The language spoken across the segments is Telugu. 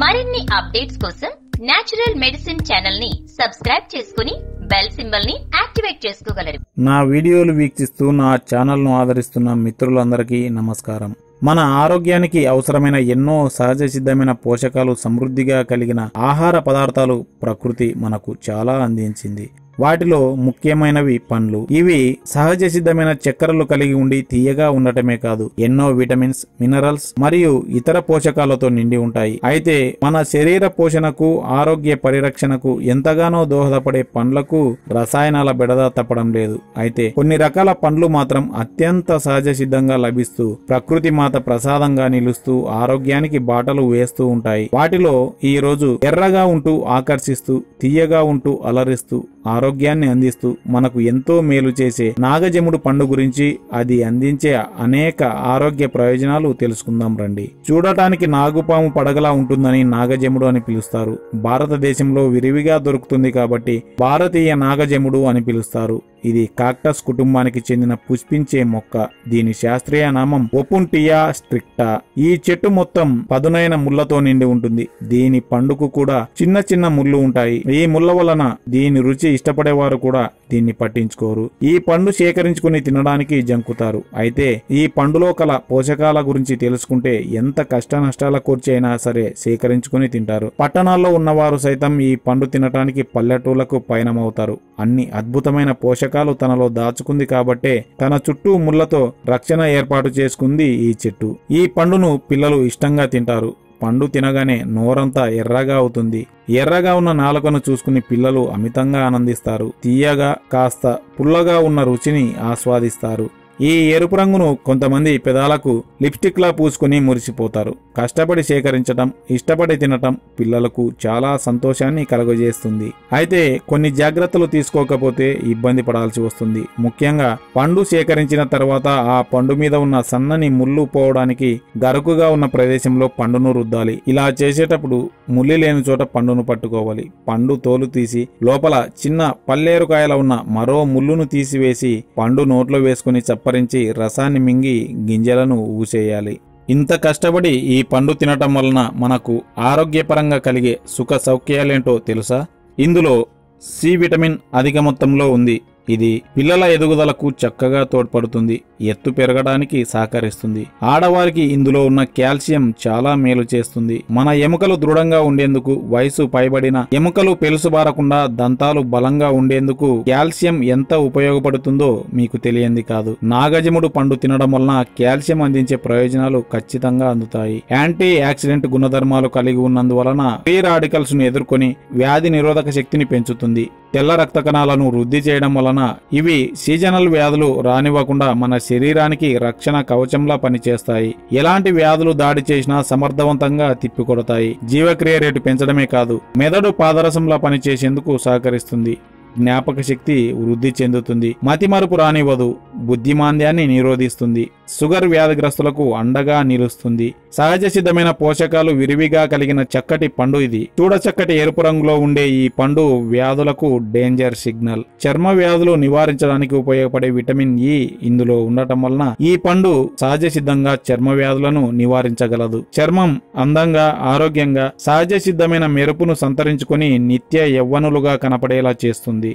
మరిన్ని అప్డేట్స్ కోసం నేచురల్ మెడిసిన్ ఛానల్ ని సబ్స్క్రైబ్ చేసుకుని బెల్ సింబల్ ని యాక్టివేట్ చేసుకోగలరు. నా వీడియోలు వీక్షిస్తూ నా ఛానల్ ను ఆదరిస్తున్న మిత్రులందరికీ నమస్కారం. మన ఆరోగ్యానికి అవసరమైన ఎన్నో సహజ సిద్ధమైన పోషకాలు సమృద్ధిగా కలిగిన ఆహార పదార్థాలు ప్రకృతి మనకు చాలా అందించింది. వాటిలో ముఖ్యమైనవి పండ్లు. ఇవి సహజ సిద్ధమైన చక్కెరలు కలిగి ఉండి తీయగా ఉండటమే కాదు, ఎన్నో విటమిన్స్, మినరల్స్ మరియు ఇతర పోషకాలతో నిండి ఉంటాయి. అయితే మన శరీర పోషణకు, ఆరోగ్య పరిరక్షణకు ఎంతగానో దోహదపడే పండ్లకు రసాయనాల బెడద తప్పడం లేదు. అయితే కొన్ని రకాల పండ్లు మాత్రం అత్యంత సహజ సిద్ధంగా లభిస్తూ ప్రకృతి మాత ప్రసాదంగా నిలుస్తూ ఆరోగ్యానికి బాటలు వేస్తూ ఉంటాయి. వాటిలో ఈ రోజు ఎర్రగా ఉంటూ ఆకర్షిస్తూ, తీయగా ఉంటూ అలరిస్తూ, ఆరోగ్యాన్ని అందిస్తూ మనకు ఎంతో మేలు చేసే నాగజెముడు పండు గురించి, అది అందించే అనేక ఆరోగ్య ప్రయోజనాలు తెలుసుకుందాం రండి. చూడటానికి నాగుపాము పడగలా ఉంటుందని నాగజెముడు అని పిలుస్తారు. భారతదేశంలో విరివిగా దొరుకుతుంది కాబట్టి భారతీయ నాగజెముడు అని పిలుస్తారు. ఇది కాక్టస్ కుటుంబానికి చెందిన పుష్పించే మొక్క. దీని శాస్త్రీయ నామం ఒపుంటియా స్ట్రిక్టా. ఈ చెట్టు మొత్తం పదునైన ముళ్లతో నిండి ఉంటుంది. దీని పండుకు కూడా చిన్న చిన్న ముళ్ళు ఉంటాయి. ఈ ముళ్ల వలన దీని రుచి ఇష్టపడేవారు కూడా దీన్ని పట్టించుకోరు. ఈ పండు సేకరించుకుని తినడానికి జంకుతారు. అయితే ఈ పండులో కల పోషకాల గురించి తెలుసుకుంటే ఎంత కష్ట నష్టాల కూర్చి అయినా సరే సేకరించుకుని తింటారు. పట్టణాల్లో ఉన్నవారు సైతం ఈ పండు తినటానికి పల్లెటూళ్లకు పయనమవుతారు. అన్ని అద్భుతమైన పోషకాలు తనలో దాచుకుంది కాబట్టే తన చుట్టూ ముళ్లతో రక్షణ ఏర్పాటు చేసుకుంది ఈ చెట్టు. ఈ పండును పిల్లలు ఇష్టంగా తింటారు. పండు తినగానే నోరంతా ఎర్రగా అవుతుంది. ఎర్రగా ఉన్న నాలుకను చూసుకుని పిల్లలు అమితంగా ఆనందిస్తారు. తీయగా, కాస్త పుల్లగా ఉన్న రుచిని ఆస్వాదిస్తారు. ఈ ఎరుపు రంగును కొంతమంది పెదాలకు లిప్స్టిక్ లా పూసుకుని మురిసిపోతారు. కష్టపడి సేకరించటం, ఇష్టపడి తినటం పిల్లలకు చాలా సంతోషాన్ని కలుగజేస్తుంది. అయితే కొన్ని జాగ్రత్తలు తీసుకోకపోతే ఇబ్బంది పడాల్సి వస్తుంది. ముఖ్యంగా పండు సేకరించిన తర్వాత ఆ పండు మీద ఉన్న సన్నని ముళ్ళు పోవడానికి గరుకుగా ఉన్న ప్రదేశంలో పండును రుద్దాలి. ఇలా చేసేటప్పుడు ముల్లి లేని చోట పండును పట్టుకోవాలి. పండు తోలు తీసి లోపల చిన్న పల్లేరుకాయల ఉన్న మరో ముళ్ళును తీసివేసి పండు నోట్లో వేసుకుని చప్పరించి రసాన్ని మింగి గింజలను ఊసేయాలి. ఇంత కష్టపడి ఈ పండు తినటం వలన మనకు ఆరోగ్యపరంగా కలిగే సుఖ సౌఖ్యాలేంటో తెలుసా? ఇందులో సి విటమిన్ అధిక మొత్తంలో ఉంది. ఇది పిల్లల ఎదుగుదలకు చక్కగా తోడ్పడుతుంది. ఎత్తు పెరగడానికి సహకరిస్తుంది. ఆడవారికి ఇందులో ఉన్న కాల్షియం చాలా మేలు చేస్తుంది. మన ఎముకలు దృఢంగా ఉండేందుకు, వయసు పైబడిన ఎముకలు పెలుసుబారకుండా దంతాలు బలంగా ఉండేందుకు కాల్షియం ఎంత ఉపయోగపడుతుందో మీకు తెలియంది కాదు. నాగజెముడు పండు తినడం వలన కాల్షియం అందించే ప్రయోజనాలు ఖచ్చితంగా అందుతాయి. యాంటీ ఆక్సిడెంట్ గుణధర్మాలు కలిగి ఉన్నందువలన ఫ్రీ రాడికల్స్ ను ఎదుర్కొని వ్యాధి నిరోధక శక్తిని పెంచుతుంది. తెల్ల రక్త కణాలను వృద్ధి చేయడం వలన ఇవి సీజనల్ వ్యాధులు రానివ్వకుండా మన శరీరానికి రక్షణ కవచంలా పనిచేస్తాయి. ఎలాంటి వ్యాధులు దాడి చేసినా సమర్థవంతంగా తిప్పికొడతాయి. జీవక్రియ రేటు పెంచడమే కాదు, మెదడు పాదరసంలా పనిచేసేందుకు సహకరిస్తుంది. జ్ఞాపక శక్తి వృద్ధి చెందుతుంది. మతిమరుపు రానివ్వదు. బుద్ధిమాంద్యాన్ని నిరోధిస్తుంది. షుగర్ వ్యాధిగ్రస్తులకు అండగా నిలుస్తుంది. సహజ సిద్ధమైన పోషకాలు విరివిగా కలిగిన చక్కటి పండు ఇది. చూడచక్కటి ఎరుపు రంగులో ఉండే ఈ పండు వ్యాధులకు డేంజర్ సిగ్నల్. చర్మ వ్యాధులు నివారించడానికి ఉపయోగపడే విటమిన్ ఇ ఇందులో ఉండటం వలన ఈ పండు సహజ సిద్ధంగా చర్మ వ్యాధులను నివారించగలదు. చర్మం అందంగా, ఆరోగ్యంగా, సహజ సిద్ధమైన మెరుపును సంతరించుకొని నిత్య యవ్వనులుగా కనపడేలా చేస్తుంది.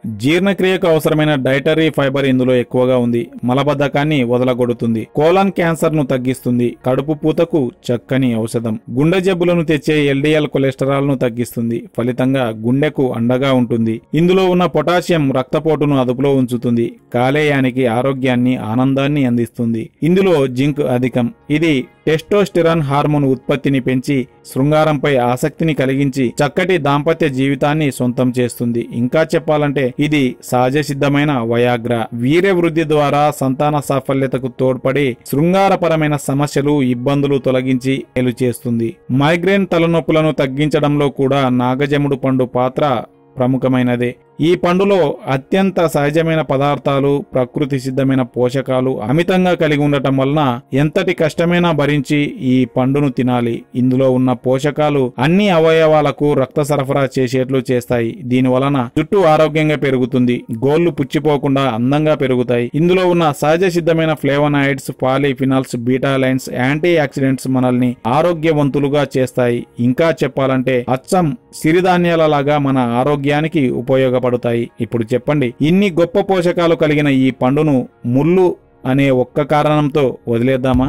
జీర్ణక్రియకు అవసరమైన డైటరీ ఫైబర్ ఇందులో ఎక్కువగా ఉంది. మలబద్ధకాన్ని వదలగొడుతుంది. కోలాన్ క్యాన్సర్ ను తగ్గిస్తుంది. కడుపు పూతకు చక్కని ఔషధం. గుండె జబ్బులను తెచ్చే ఎల్డిఎల్ కొలెస్టరాల్ ను తగ్గిస్తుంది. ఫలితంగా గుండెకు అండగా ఉంటుంది. ఇందులో ఉన్న పొటాషియం రక్తపోటును అదుపులో ఉంచుతుంది. కాలేయానికి ఆరోగ్యాన్ని, ఆనందాన్ని అందిస్తుంది. ఇందులో జింక్ అధికం. ఇది టెస్టోస్టెరాన్ హార్మోన్ ఉత్పత్తిని పెంచి శృంగారంపై ఆసక్తిని కలిగించి చక్కటి దాంపత్య జీవితాన్ని సొంతం చేస్తుంది. ఇంకా చెప్పాలంటే ఇది సహజ సిద్ధమైన వయాగ్ర. వీర్య వృద్ధి ద్వారా సంతాన సాఫల్యతకు తోడ్పడి శృంగారపరమైన సమస్యలు, ఇబ్బందులు తొలగించి మేలు చేస్తుంది. మైగ్రేన్ తలనొప్పులను తగ్గించడంలో కూడా నాగజెముడు పండు పాత్ర ప్రముఖమైనదే. ఈ పండులో అత్యంత సహజమైన పదార్థాలు, ప్రకృతి సిద్ధమైన పోషకాలు అమితంగా కలిగి ఉండటం వలన ఎంతటి కష్టమైనా భరించి ఈ పండును తినాలి. ఇందులో ఉన్న పోషకాలు అన్ని అవయవాలకు రక్త సరఫరా చేసేట్లు చేస్తాయి. దీని వలన జుట్టు ఆరోగ్యంగా పెరుగుతుంది, గోళ్లు పుచ్చిపోకుండా అందంగా పెరుగుతాయి. ఇందులో ఉన్న సహజ సిద్ధమైన ఫ్లేవనాయిడ్స్, పాలీఫినాల్స్, బీటాలైన్స్, యాంటీ ఆక్సిడెంట్స్ మనల్ని ఆరోగ్యవంతులుగా చేస్తాయి. ఇంకా చెప్పాలంటే అచ్చం సిరిధాన్యాల లాగా మన ఆరోగ్యానికి ఉపయోగపడతాయి. ఇప్పుడు చెప్పండి, ఇన్ని గొప్ప పోషకాలు కలిగిన ఈ పండును ముళ్ళు అనే ఒక్క కారణంతో వదిలేద్దామా?